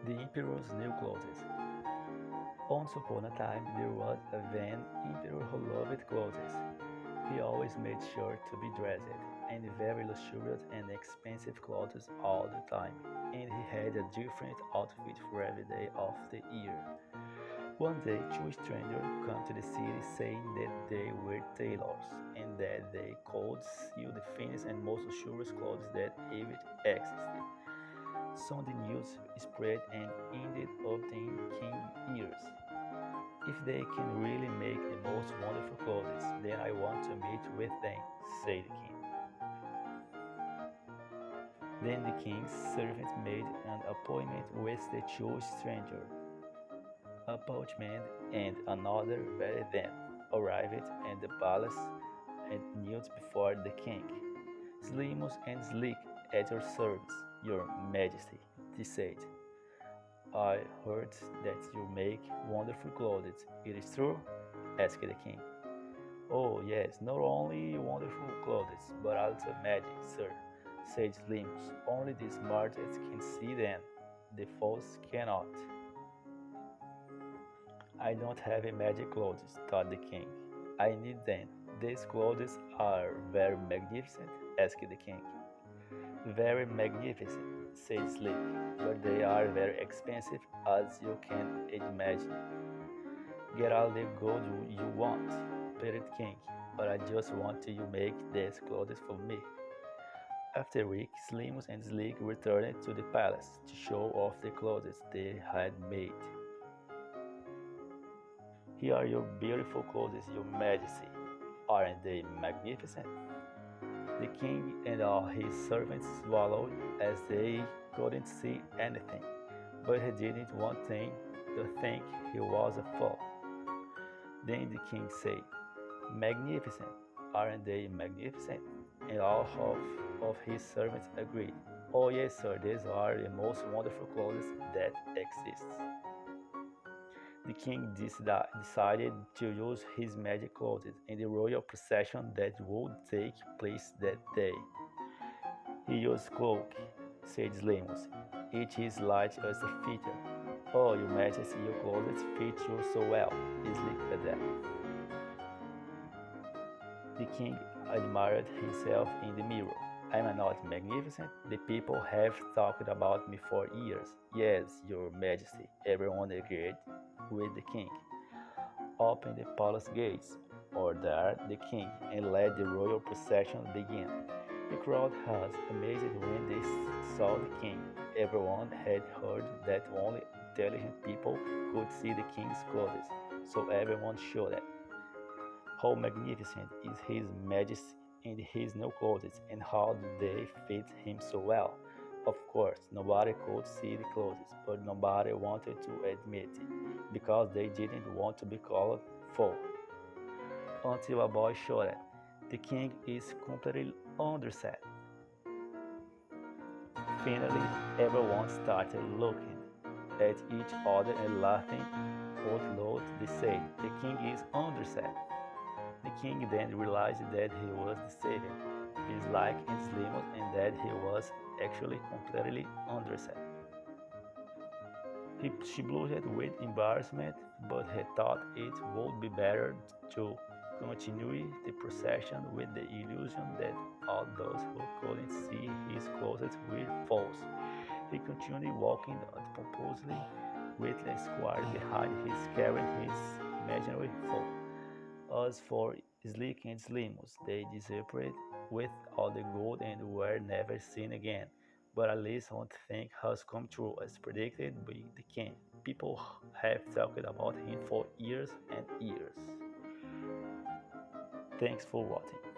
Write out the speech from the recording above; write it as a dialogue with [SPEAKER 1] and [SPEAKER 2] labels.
[SPEAKER 1] The Emperor's New Clothes. Once upon a time there was a vain emperor who loved clothes. He always made sure to be dressed in very luxurious and expensive clothes all the time, and he had a different outfit for every day of the year. One day, two strangers come to the city saying that they were tailors and that they could sew the finest and most luxurious clothes that ever existed. Soon the news spread and ended up in king's ears. If they can really make the most wonderful clothes, then I want to meet with them, said the king. Then the king's servant made an appointment with the two strangers. A boatman and another very then arrived at the palace and knelt before the king. Slimus and sleek at your service, your majesty, they said. I heard that you make wonderful clothes. It is true? Asked the king. Oh, yes, not only wonderful clothes, but also magic, sir, said Slimus. Only the smartest can see them, the fools cannot. I don't have a magic clothes, thought the king. I need them. These clothes are very magnificent, asked the king. Very magnificent, said Sleek, but they are very expensive as you can imagine. Get all the gold you want, pleaded King, but I just want you make these clothes for me. After a week, Slimus and Sleek returned to the palace to show off the clothes they had made. Here are your beautiful clothes, your majesty. Aren't they magnificent? The king and all his servants swallowed as they couldn't see anything, but he didn't want them to think he was a fool. Then the king said, Magnificent, aren't they magnificent? And all of his servants agreed, Oh yes, sir, these are the most wonderful clothes that exist. The king decided to use his magic clothes in the royal procession that would take place that day. He used cloak, said Slimus. It is light as a feather. Oh, your majesty, your clothes fit you so well, Sleek said. The king admired himself in the mirror. Am I not magnificent? The people have talked about me for years. Yes, your majesty, everyone agreed with the king. Open the palace gates, ordered the king, and let the royal procession begin. The crowd was amazed when they saw the king. Everyone had heard that only intelligent people could see the king's clothes, so everyone showed it. How magnificent is his majesty in his new clothes, and how do they fit him so well? Of course, nobody could see the clothes, but nobody wanted to admit it, because they didn't want to be called fool. Until a boy shouted, The king is completely underset. Finally, everyone started looking at each other and laughing out loud. They said, The king is underset. The king then realized that he was deceiving his like and Slimus and that he was actually completely underset. She blushed with embarrassment, but he thought it would be better to continue the procession with the illusion that all those who couldn't see his clothes were false. He continued walking pompously with the squire behind him carrying his imaginary foe. As for Sleek and Slimus, they disappeared with all the gold and were never seen again. But at least one thing has come true, as predicted by the king. People have talked about him for years and years. Thanks for watching.